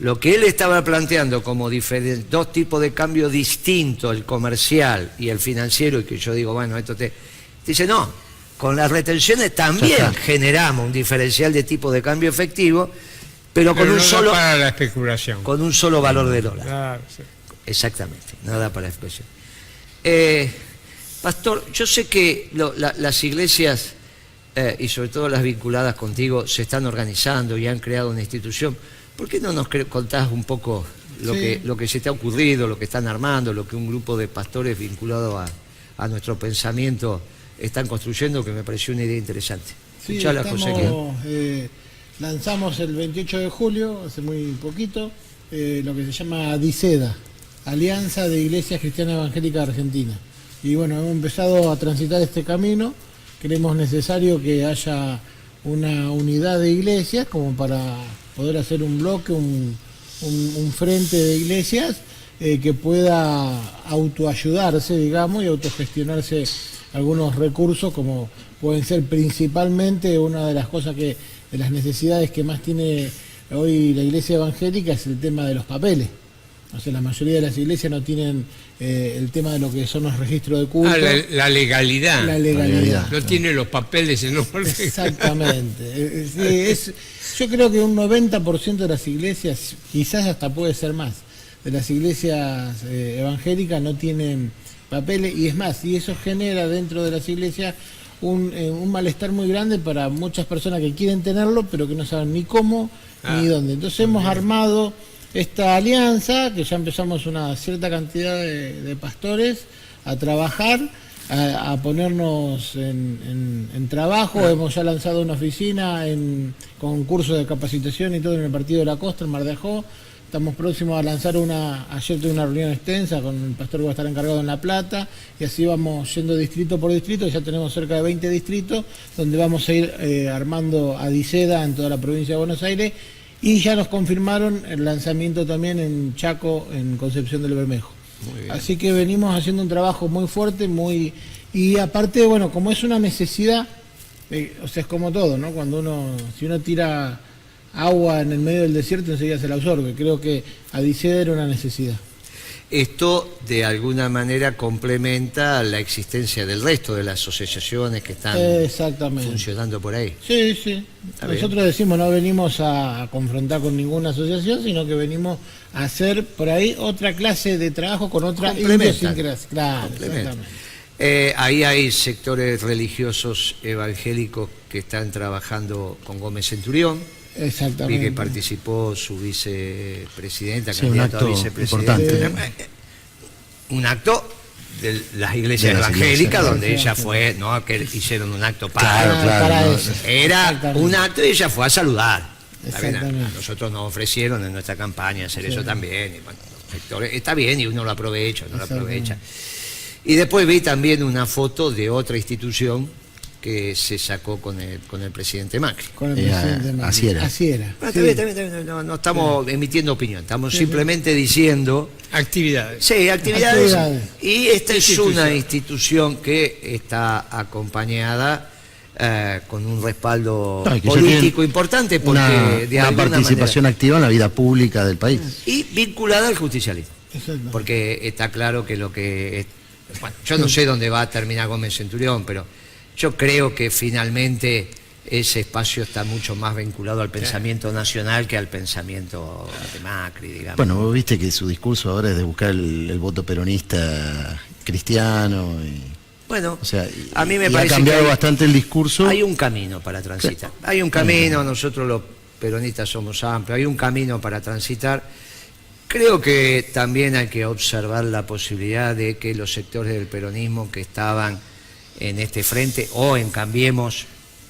Lo que él estaba planteando como 2 tipos de cambio distintos, el comercial y el financiero, y que yo digo, bueno, esto dice, no, con las retenciones también generamos un diferencial de tipo de cambio efectivo, pero con no un da solo para la especulación. con un solo valor de dólar. Claro, sí. Exactamente, no da para la expresión. Pastor, yo sé que las iglesias, y sobre todo las vinculadas contigo, se están organizando y han creado una institución. ¿Por qué no nos contás un poco lo que se te ha ocurrido, lo que están armando, lo que un grupo de pastores vinculados a nuestro pensamiento están construyendo, que me pareció una idea interesante? Sí, Escuchala, José. lanzamos el 28 de julio, hace muy poquito, lo que se llama ADICEDA, Alianza de Iglesias Cristianas Evangélicas de Argentina. Y bueno, hemos empezado a transitar este camino. Creemos necesario que haya una unidad de iglesias como para poder hacer un bloque, un frente de iglesias que pueda autoayudarse, digamos, y autogestionarse algunos recursos, como pueden ser principalmente una de las cosas de las necesidades que más tiene hoy la iglesia evangélica es el tema de los papeles. O sea, la mayoría de las iglesias no tienen el tema de lo que son los registros de culto. La legalidad. La legalidad. No tiene los papeles en orden. Exactamente. Yo creo que un 90% de las iglesias, quizás hasta puede ser más, de las iglesias evangélicas no tienen papeles, y es más, y eso genera dentro de las iglesias un malestar muy grande para muchas personas que quieren tenerlo, pero que no saben ni cómo ni dónde. Entonces hemos armado esta alianza, que ya empezamos una cierta cantidad de pastores a trabajar, a ponernos en trabajo. Hemos ya lanzado una oficina con cursos de capacitación y todo en el Partido de la Costa, en Mar de Ajó. Estamos próximos a lanzar ayer tuve una reunión extensa con el pastor que va a estar encargado en La Plata, y así vamos yendo distrito por distrito. Ya tenemos cerca de 20 distritos, donde vamos a ir armando ADICEDA en toda la provincia de Buenos Aires. Y ya nos confirmaron el lanzamiento también en Chaco, en Concepción del Bermejo. Así que venimos haciendo un trabajo muy fuerte, y aparte, bueno, como es una necesidad, o sea, es como todo, ¿no? Si uno tira agua en el medio del desierto, enseguida se la absorbe. Creo que ADICEDA era una necesidad. Esto de alguna manera complementa la existencia del resto de las asociaciones que están funcionando por ahí. Sí, sí. Nosotros decimos, no venimos a confrontar con ninguna asociación, sino que venimos a hacer por ahí otra clase de trabajo con otra idiosincrasia. Claro, exactamente. Ahí hay sectores religiosos evangélicos que están trabajando con Gómez Centurión. Exactamente. Vi que participó su vicepresidenta, candidato a vicepresidente. Un acto de las iglesias evangélicas, donde ella fue, no que hicieron un acto para eso. Era un acto y ella fue a saludar. A nosotros nos ofrecieron en nuestra campaña hacer eso también. Y bueno, los sectores, está bien, y uno lo aprovecha, Y después vi también una foto de otra institución que se sacó con el presidente Macri. Con el presidente Macri. Así era. No estamos emitiendo opinión, estamos simplemente diciendo... Actividades. Sí, actividades. Y esta es una institución que está acompañada con un respaldo político importante, porque de alguna participación activa en la vida pública del país. Y vinculada al justicialismo. Porque está claro que bueno, yo no sé dónde va a terminar Gómez Centurión, pero yo creo que finalmente ese espacio está mucho más vinculado al pensamiento nacional que al pensamiento de Macri, digamos. Bueno, vos viste que su discurso ahora es de buscar el voto peronista cristiano. Bueno, o sea, a mí me parece ha cambiado bastante el discurso. Hay un camino para transitar. Hay un camino, nosotros los peronistas somos amplios, hay un camino para transitar. Creo que también hay que observar la posibilidad de que los sectores del peronismo que estaban en este frente o en Cambiemos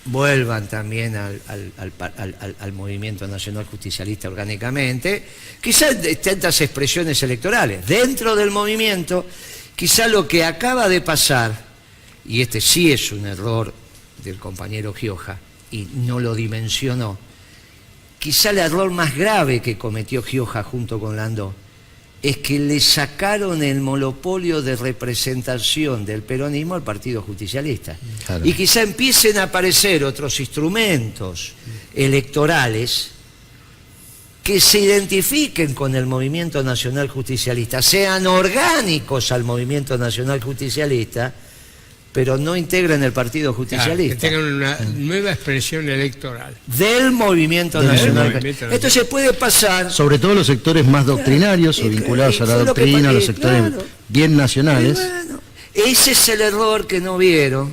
vuelvan también al movimiento nacional justicialista orgánicamente, quizás de tantas expresiones electorales dentro del movimiento. Quizá lo que acaba de pasar, y este sí es un error del compañero Gioja y no lo dimensionó, quizá el error más grave que cometió Gioja junto con Landó es que le sacaron el monopolio de representación del peronismo al Partido Justicialista. Claro. Y quizá empiecen a aparecer otros instrumentos electorales que se identifiquen con el movimiento nacional justicialista, sean orgánicos al movimiento nacional justicialista, pero no integran el Partido Claro, que Justicialista. tengan una nueva expresión electoral. Del Movimiento Del Nacional. Movimiento Nacional. Entonces puede pasar... Sobre todo los sectores más doctrinarios o vinculados a la fue lo que doctrina, los pasó, sectores claro. bien nacionales. Y bueno, ese es el error que no vieron.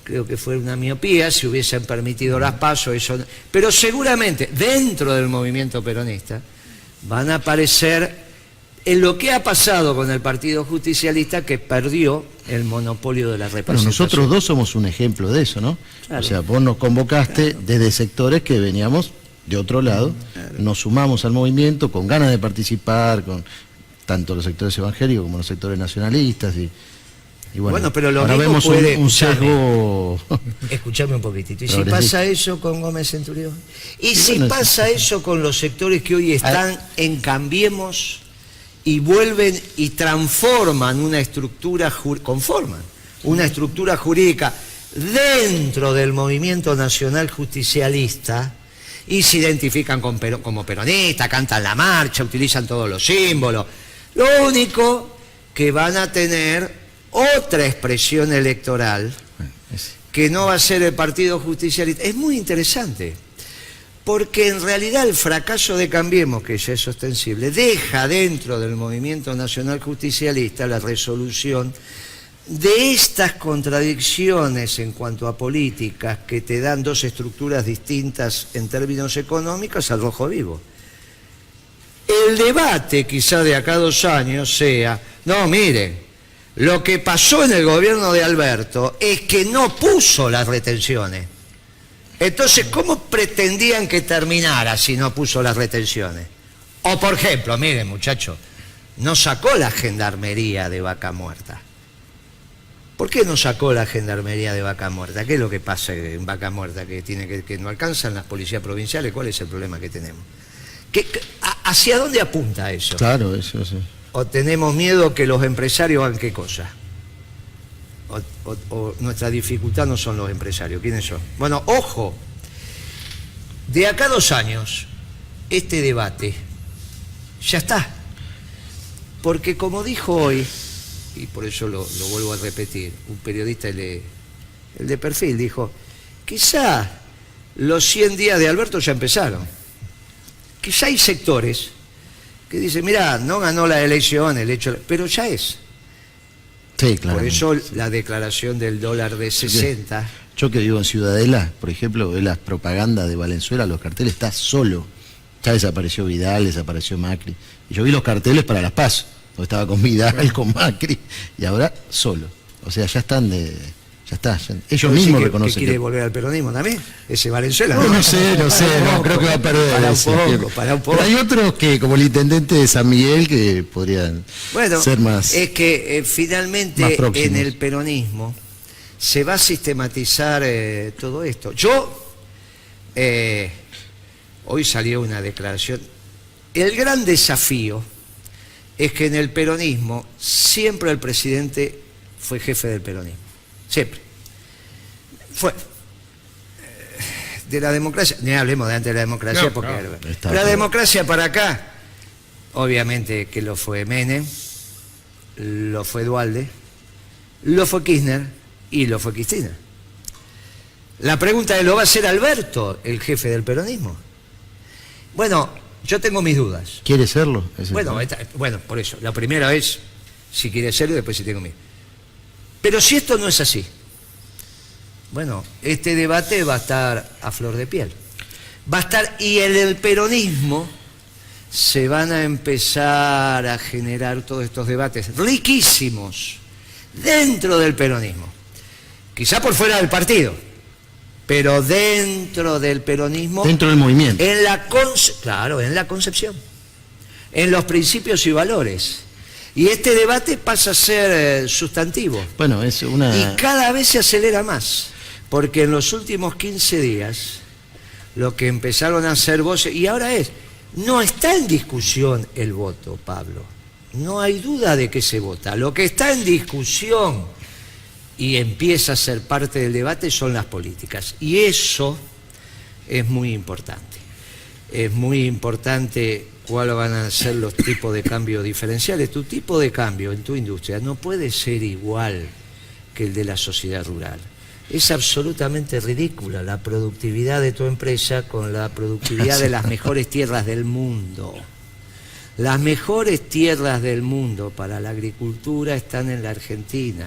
Creo que fue una miopía, si hubiesen permitido las PASO, eso. Pero seguramente dentro del movimiento peronista van a aparecer en lo que ha pasado con el Partido Justicialista, que perdió el monopolio de la Bueno, representación. nosotros dos somos un ejemplo de eso, ¿no? Claro. O sea, vos nos convocaste desde sectores que veníamos de otro lado, nos sumamos al movimiento con ganas de participar, con tanto los sectores evangélicos como los sectores nacionalistas y Bueno, pero lo ahora mismo vemos puede- un sesgo. Escuchame un poquitito. ¿Y si Progresista. pasa eso con Gómez Centurión? ¿Y si bueno, pasa eso con los sectores que hoy están en Cambiemos y vuelven y transforman una estructura, conforman una estructura jurídica dentro del movimiento nacional justicialista y se identifican como peronistas, cantan la marcha, utilizan todos los símbolos? Lo único que van a tener otra expresión electoral que no va a ser el Partido Justicialista. Es muy interesante, porque en realidad el fracaso de Cambiemos, que ya es ostensible, deja dentro del movimiento nacional justicialista la resolución de estas contradicciones en cuanto a políticas que te dan dos estructuras distintas en términos económicos al rojo vivo. El debate quizá de acá a 2 años sea, no, miren, lo que pasó en el gobierno de Alberto es que no puso las retenciones. Entonces, ¿cómo pretendían que terminara si no puso las retenciones? O, por ejemplo, miren, muchachos, no sacó la gendarmería de Vaca Muerta. ¿Por qué no sacó la gendarmería de Vaca Muerta? ¿Qué es lo que pasa en Vaca Muerta? Que no alcanzan las policías provinciales. ¿Cuál es el problema que tenemos? ¿Hacia dónde apunta eso? Claro, eso sí. ¿O tenemos miedo que los empresarios hagan qué cosa? O nuestra dificultad no son los empresarios. ¿Quiénes son? Bueno, ojo, de acá a 2 años, este debate ya está. Porque como dijo hoy, y por eso lo vuelvo a repetir, un periodista, el de Perfil, dijo, quizá los 100 días de Alberto ya empezaron. Quizá hay sectores que dicen, mirá, no ganó la elección, pero ya es. Sí, claro. Por eso la declaración del dólar de 60. Yo que vivo en Ciudadela, por ejemplo, de las propagandas de Valenzuela, los carteles, está solo. Ya desapareció Vidal, desapareció Macri. Y yo vi los carteles para las PASO, donde estaba con Vidal, con Macri, y ahora solo. O sea, ya están ya está. Ellos mismos que reconocen quiere volver al peronismo también, ese Valenzuela. No sé, no, creo que va a perder. Para un poco. Pero hay otros que, como el intendente de San Miguel, que podrían ser más. Es que finalmente más próximos. en el peronismo se va a sistematizar todo esto. Hoy salió una declaración. El gran desafío es que en el peronismo siempre el presidente fue jefe del peronismo. Siempre. Fue. De la democracia, ni hablemos de antes de la democracia, No, porque Está la bien. democracia para acá, obviamente que lo fue Menem, lo fue Duhalde, lo fue Kirchner y lo fue Cristina. La pregunta es, ¿lo va a hacer Alberto, el jefe del peronismo? Bueno, yo tengo mis dudas. ¿Quiere serlo? Bueno, por eso. La primera es si quiere serlo y después si tengo miedo. Pero si esto no es así, bueno, este debate va a estar a flor de piel. Va a estar, y en el peronismo se van a empezar a generar todos estos debates riquísimos dentro del peronismo. Quizá por fuera del partido, pero dentro del peronismo. Dentro del movimiento. Claro, en la concepción, en los principios y valores. Y este debate pasa a ser sustantivo. Bueno, es una. Y cada vez se acelera más, porque en los últimos 15 días lo que empezaron a hacer voces, y ahora no está en discusión el voto, Pablo. No hay duda de que se vota. Lo que está en discusión y empieza a ser parte del debate son las políticas. Y eso es muy importante. Es muy importante cuáles van a ser los tipos de cambio diferenciales. Tu tipo de cambio en tu industria no puede ser igual que el de la sociedad rural. Es absolutamente ridícula la productividad de tu empresa con la productividad de las mejores tierras del mundo. Las mejores tierras del mundo para la agricultura están en la Argentina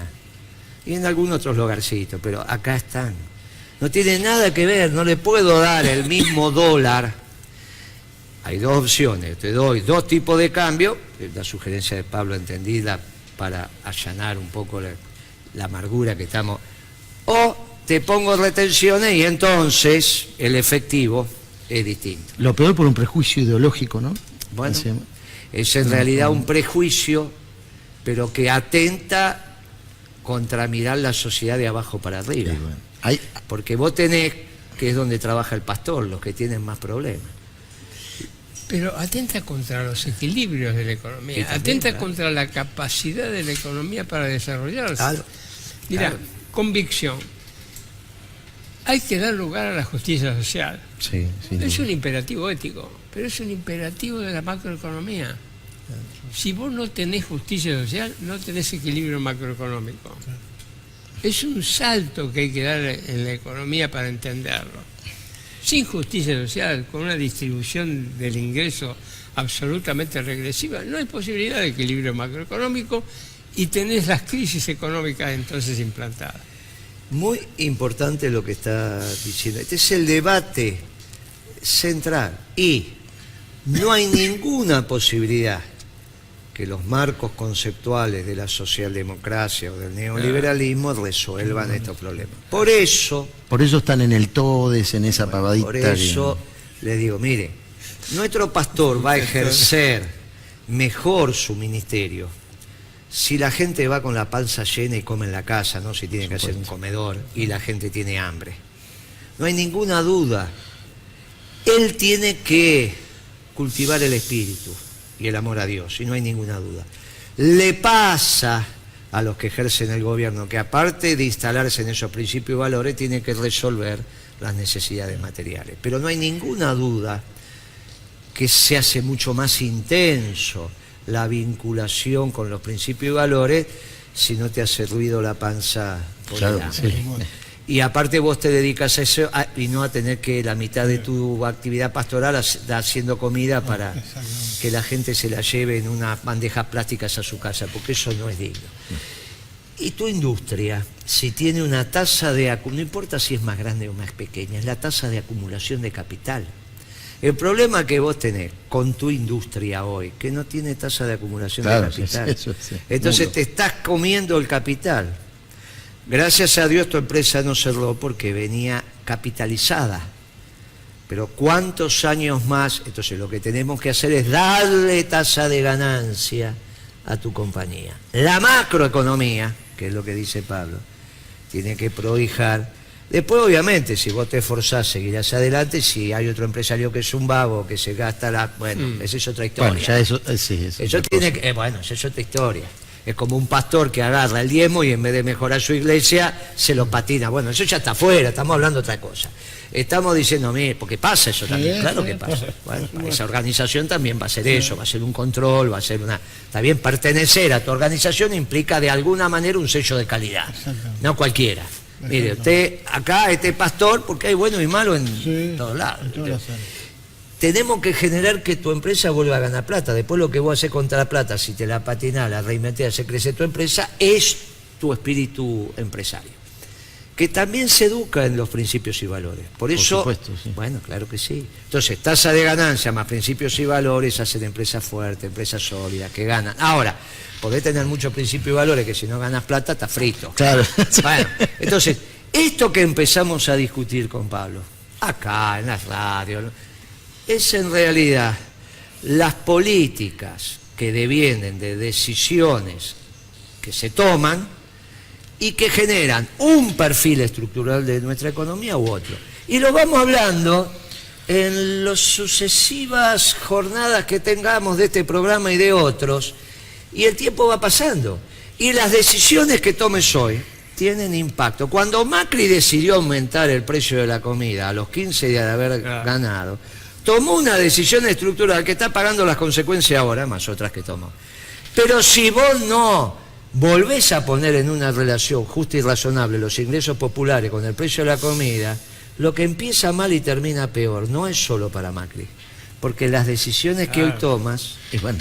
y en algunos otros lugarcitos, pero acá están. No tiene nada que ver, no le puedo dar el mismo dólar. Hay dos opciones, te doy dos tipos de cambio, la sugerencia de Pablo entendida para allanar un poco la amargura que estamos, o te pongo retenciones y entonces el efectivo es distinto. Lo peor por un prejuicio ideológico, ¿no? Bueno, Así- es en realidad un prejuicio, pero que atenta contra mirar la sociedad de abajo para arriba. Sí, bueno. Hay- Porque vos tenés, que es donde trabaja el pastor, los que tienen más problemas. Pero atenta contra los equilibrios de la economía, Sí, también, atenta claro. contra la capacidad de la economía para desarrollarse. Claro, Mira, claro. convicción. Hay que dar lugar a la justicia social. sí, sin Es duda. un imperativo ético, pero es un imperativo de la macroeconomía. Si vos no tenés justicia social, no tenés equilibrio macroeconómico. Es un salto que hay que dar en la economía para entenderlo. Sin justicia social, con una distribución del ingreso absolutamente regresiva, no hay posibilidad de equilibrio macroeconómico y tenés las crisis económicas entonces implantadas. Muy importante lo que está diciendo. Este es el debate central y no hay ninguna posibilidad que los marcos conceptuales de la socialdemocracia o del neoliberalismo resuelvan estos problemas. Por eso están en el TODES, en esa pavadita. Por eso les digo, mire, nuestro pastor va a ejercer mejor su ministerio si la gente va con la panza llena y come en la casa, no si tiene que hacer un comedor y la gente tiene hambre. No hay ninguna duda. Él tiene que cultivar el espíritu y el amor a Dios, y no hay ninguna duda. Le pasa a los que ejercen el gobierno que aparte de instalarse en esos principios y valores, tiene que resolver las necesidades materiales. Pero no hay ninguna duda que se hace mucho más intenso la vinculación con los principios y valores si no te hace ruido la panza por Claro, el hambre. sí. Y aparte vos te dedicas a eso y no a tener que la mitad de tu actividad pastoral haciendo comida para que la gente se la lleve en unas bandejas plásticas a su casa, porque eso no es digno. Y tu industria, si tiene una tasa de acumulación, no importa si es más grande o más pequeña, es la tasa de acumulación de capital. El problema que vos tenés con tu industria hoy, que no tiene tasa de acumulación Claro, de capital. sí. Entonces Nulo. te estás comiendo el capital. Gracias a Dios tu empresa no cerró porque venía capitalizada. Pero ¿cuántos años más? Entonces lo que tenemos que hacer es darle tasa de ganancia a tu compañía. La macroeconomía, que es lo que dice Pablo, tiene que prohijar. Después, obviamente, si vos te esforzás, seguirás adelante. Si hay otro empresario que es un vago, que se gasta la... Bueno, esa es otra historia. Bueno, ya eso, sí, Eso tiene que, bueno, esa es otra historia. Es como un pastor que agarra el diezmo y en vez de mejorar su iglesia, se lo patina. Bueno, eso ya está afuera, estamos hablando de otra cosa. Estamos diciendo, mire, porque pasa eso también, Sí, claro sí, que pasa. pasa. Bueno, esa organización también va a ser eso, va a ser un control, va a ser una... Está bien, pertenecer a tu organización implica de alguna manera un sello de calidad, Exactamente. no cualquiera. Mire, usted acá, este pastor, porque hay bueno y malo en Sí, todos lados. en todas las áreas. Tenemos que generar que tu empresa vuelva a ganar plata. Después lo que vos haces contra la plata, si te la patinás, la reinventas, hace crecer tu empresa, es tu espíritu empresario. Que también se educa en los principios y valores. Por eso, supuesto, sí. bueno, claro que sí. Entonces, tasa de ganancia más principios y valores hacen empresas fuertes, empresas sólidas, que ganan. Ahora, podés tener muchos principios y valores que si no ganas plata, estás frito. Claro. Bueno, entonces, esto que empezamos a discutir con Pablo, acá, en las radios, ¿no? Es en realidad las políticas que devienen de decisiones que se toman y que generan un perfil estructural de nuestra economía u otro. Y lo vamos hablando en las sucesivas jornadas que tengamos de este programa y de otros, y el tiempo va pasando. Y las decisiones que tomes hoy tienen impacto. Cuando Macri decidió aumentar el precio de la comida a los 15 días de haber ganado, tomó una decisión estructural que está pagando las consecuencias ahora, más otras que tomó. Pero si vos no volvés a poner en una relación justa y razonable los ingresos populares con el precio de la comida, lo que empieza mal y termina peor no es solo para Macri, porque las decisiones que hoy tomas... Y bueno,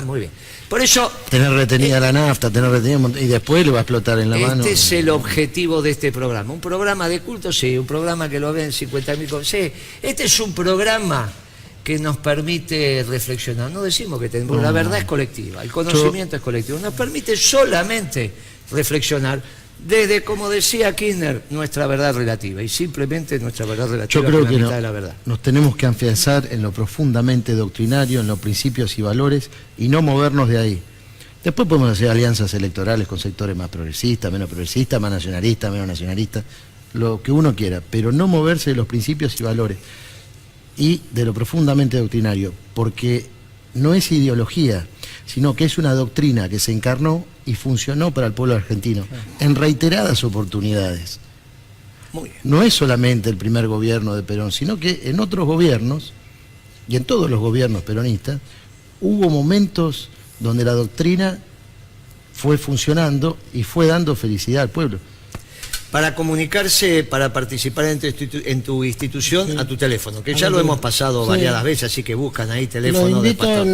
muy bien. Por eso... tener retenida la nafta, tener retenida y después le va a explotar en la mano. Este es el objetivo de este programa. Un programa de culto, sí, un programa que lo ven 50.000... Sí, este es un programa que nos permite reflexionar. No decimos que tenemos... La verdad es colectiva, el conocimiento es colectivo. Nos permite solamente reflexionar desde, como decía Kirchner, nuestra verdad relativa. Y simplemente nuestra verdad relativa. Yo creo es la que mitad de la verdad. nos tenemos que afianzar en lo profundamente doctrinario, en los principios y valores, y no movernos de ahí. Después podemos hacer alianzas electorales con sectores más progresistas, menos progresistas, más nacionalistas, menos nacionalistas, lo que uno quiera, pero no moverse de los principios y valores y de lo profundamente doctrinario, porque no es ideología, sino que es una doctrina que se encarnó y funcionó para el pueblo argentino en reiteradas oportunidades. Muy bien. No es solamente el primer gobierno de Perón, sino que en otros gobiernos, y en todos los gobiernos peronistas, hubo momentos donde la doctrina fue funcionando y fue dando felicidad al pueblo. Para comunicarse, para participar en tu institución, a tu teléfono, que ya lo hemos pasado variadas veces, así que buscan ahí teléfono de pastor.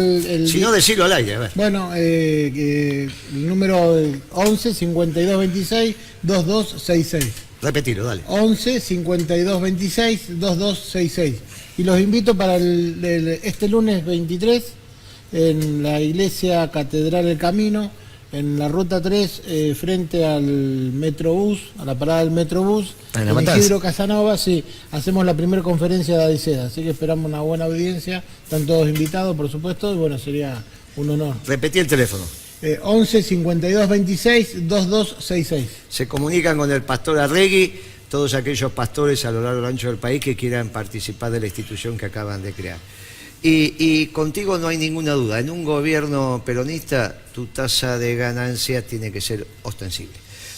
Si no, decirlo al aire, a ver. Bueno, el número 11 52 26 2266. Repetilo, dale. 11 52 26 2266. Y los invito para este lunes 23 en la iglesia Catedral del Camino, en la ruta 3, frente al Metrobús, a la parada del Metrobús, en en Isidro Casanova, sí, hacemos la primera conferencia de ADICEDA, así que esperamos una buena audiencia, están todos invitados, por supuesto, y bueno, sería un honor. Repetí el teléfono. 11 52 26 2266. Se comunican con el pastor Arregui, todos aquellos pastores a lo largo y ancho del país que quieran participar de la institución que acaban de crear. Y contigo no hay ninguna duda, en un gobierno peronista tu tasa de ganancia tiene que ser ostensible,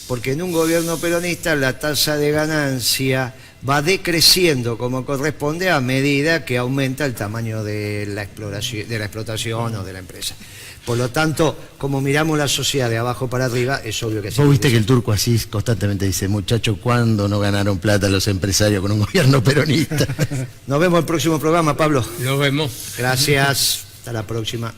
porque en un gobierno peronista la tasa de ganancia va decreciendo como corresponde a medida que aumenta el tamaño de la explotación o de la empresa. Por lo tanto, como miramos la sociedad de abajo para arriba, es obvio que... Vos viste que el Turco Asís constantemente dice, muchachos, ¿cuándo no ganaron plata los empresarios con un gobierno peronista? Nos vemos en el próximo programa, Pablo. Nos vemos. Gracias. Hasta la próxima.